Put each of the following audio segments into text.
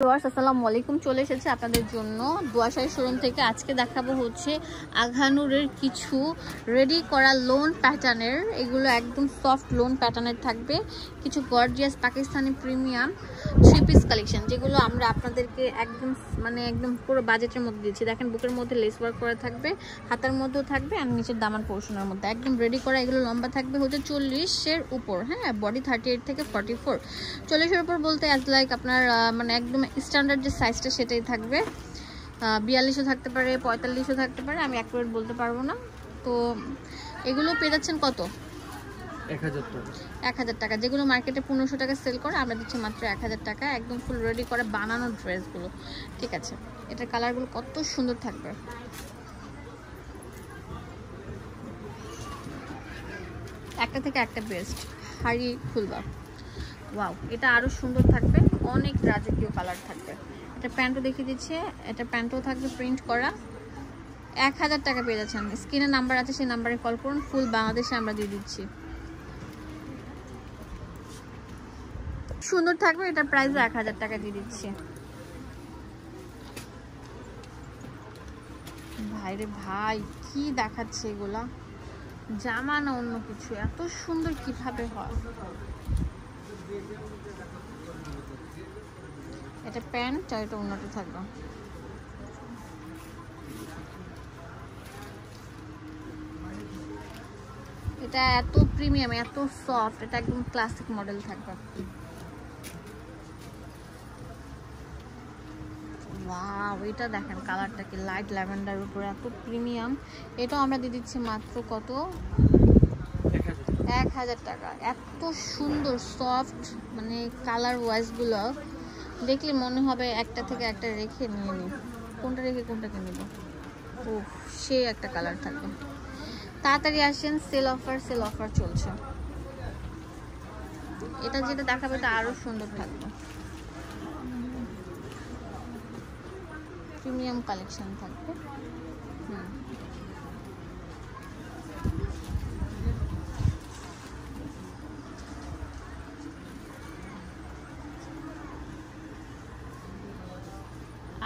আসসালামু আলাইকুম, চলে এসেছে আপনাদের জন্য দোয়াশাড়ি শোরুম থেকে। আজকে দেখাবো হচ্ছে আঘানুরের কিছু রেডি করা লোন প্যাটার্নের। এগুলো একদম সফট লোন প্যাটার্নের থাকবে, কিছু gorgeous Pakistani premium 3 piece collection, যেগুলো আমরা আপনাদেরকে একদম পুরো বাজেটের মধ্যে দিচ্ছি। দেখেন, বুকের মধ্যে লেস ওয়ার্ক করা থাকবে, হাতার মধ্যেও থাকবে, আর নিচের দামান পোর্শনের মধ্যে একদম রেডি করা। এগুলো লম্বা থাকবে হচ্ছে 40-এর উপর, হ্যাঁ, বডি 38 থেকে 44। 40-এর উপর বলতে অ্যাজ লাইক আপনার একদম স্ট্যান্ডার্ড যে সাইজটা সেটাই থাকবে। 42ও থাকতে পারে, 45ও থাকতে পারে, আমি অ্যাকুরেট বলতে পারবো না। তো এগুলো পেয়ে যাচ্ছেন কত? 1000 টাকা। যেগুলো মার্কেটে 1500 টাকা সেল করে, আমরা দিচ্ছি মাত্র 1000 টাকা। একদম ফুল রেডি করে বানানো ড্রেসগুলো, ঠিক আছে। এটার কালারগুলো কত সুন্দর থাকবে, একটা থেকে একটা বেস্ট। হাড়ি খুলবা, ওয়াও, এটা আরো সুন্দর থাকবে, অনেক রাজকীয় কালার থাকবে। এটা প্যান্টও দেখিয়ে দিচ্ছে, এটা প্যান্টও থাকবে প্রিন্ট করা। 1000 টাকা পেয়ে যাচ্ছেন। স্ক্রিনে নাম্বার আছে, সেই নাম্বারে কল করুন, ফুল বাংলাদেশে আমরা দিয়ে দিচ্ছি। সুন্দর থাকবে, এটার প্রাইস 1000 টাকা দিয়ে দিচ্ছি। ভাইরে ভাই, কি দেখাচ্ছে এগুলা, জামা না অন্য কিছু, এত সুন্দর কিভাবে হয়। এটা প্যান্ট আর এটা অন্যটা থাকবে। এটা এত প্রিমিয়াম, এত সফট, এটা একদম ক্লাসিক মডেল থাকবে। ওয়াও, এটা দেখেন কালারটা কি লাইট ল্যাভেন্ডার উপরে, এত প্রিমিয়াম। এটাও আমরা দিয়ে দিচ্ছি মাত্র কত? 1000 টাকা। এত সুন্দর সফট, কালার ওয়াইজগুলো দেখলে মনে হবে একটা থেকে একটা রেখে নিয়ে নিই, কোনটা রেখে কোনটাকে নেব। ও, সে একটা কালার থাকবে। তাড়াতাড়ি আসেন, সেল অফার চলছে। এটা যেটা দেখাবে এটা আরো সুন্দর থাকবে, প্রিমিয়াম কালেকশন থাকবে।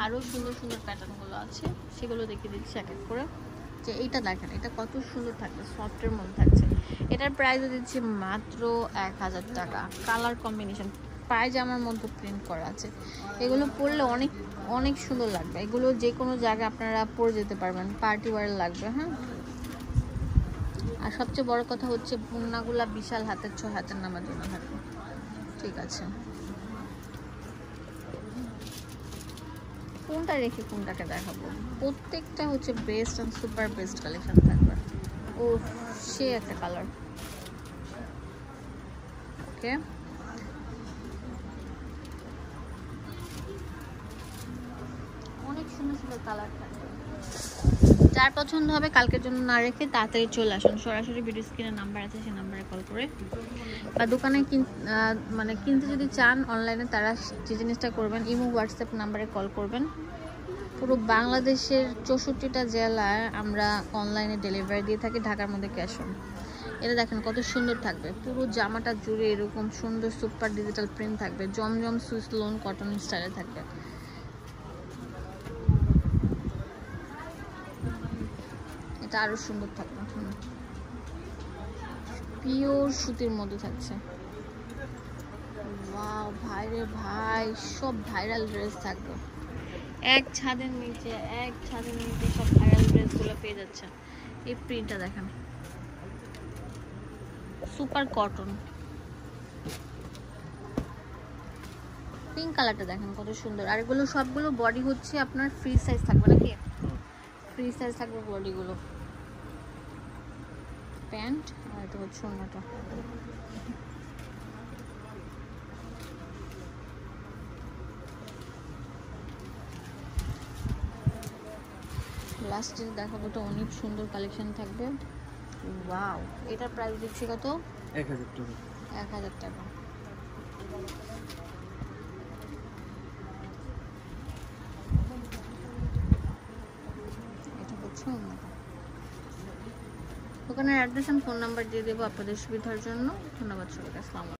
আরো সুন্দর সুন্দর প্যাটার্ন গুলো আছে, সেগুলো দেখিয়ে দিচ্ছি এক এক করে। যে এইটা দেখেন, এটা কত সুন্দর থাকবে, সফটের মধ্যে থাকছে। এটার প্রাইসও দিচ্ছি মাত্র 1000 টাকা। কালার কম্বিনেশন পায়জামার মধ্যে প্রিন্ট করা আছে। এগুলো পরলে অনেক অনেক সুন্দর লাগবে। এগুলো যে কোনো জায়গায় আপনারা পরে যেতে পারবেন, পার্টি ওয়্যার লাগবে, হ্যাঁ। আর সবচেয়ে বড় কথা হচ্ছে বুননাগুলা বিশাল হাতের 6 হাতের নামার জন্য থাকবে, ঠিক আছে। কোনটা রেখে কোনটাকে দেখাবো, প্রত্যেকটা হচ্ছে best and super best collection থাকবে। ও, সে একটা কালার, ওকে। অনেক সুন্দর সুন্দর কালার থাকবে। যার পছন্দ হবে কালকের জন্য না রেখে তাড়াতাড়ি চলে আসুন। সরাসরি ভিডিও স্ক্রিনে নাম্বার আছে, সেই নাম্বারে কল করে, বা দোকানে কিনতে যদি চান অনলাইনে, তারা যে জিনিসটা করবেন, ইমো হোয়াটসঅ্যাপ নাম্বারে কল করবেন। পুরো বাংলাদেশের 64টা জেলায় আমরা অনলাইনে ডেলিভারি দিয়ে থাকি, ঢাকার মধ্যে ক্যাশ অন। এটা দেখেন কত সুন্দর থাকবে, পুরো জামাটা জুড়ে এরকম সুন্দর সুপার ডিজিটাল প্রিন্ট থাকবে, জমজম সুইস লোন কটন স্টাইলে থাকবে। এটা আরো সুন্দর থাকবে, পিওর সুতির মধ্যে থাকছে। ওয়াও, ভাইরে ভাই, সব ভাইরাল ড্রেস থাকবে। এক ছাদের নিচে সব ভাইরাল ড্রেসগুলো পেয়ে যাচ্ছে। এই প্রিন্টটা দেখেন, সুপার কটন। পিঙ্ক কালারটা দেখেন কত সুন্দর। আর এগুলো সবগুলো বডি হচ্ছে আপনার ফ্রি সাইজ থাকবে, নাকি ফ্রি সাইজ থাকবে বডিগুলো। প্যান্ট আর এটা হচ্ছে অন্যটা। লাস্টে দেখাবো, তো অনেক সুন্দর কালেকশন থাকবে। ওয়াও, এটার প্রাইস দিচ্ছি কত? 1000 টাকা। 1000 টাকা। এটা হচ্ছে অন্যটা। দোকানের অ্যাড্রেস আর ফোন নাম্বার দিয়ে দেবো আপনাদের সুবিধার জন্য। ধন্যবাদ সবাইকে, আসসালামু আলাইকুম।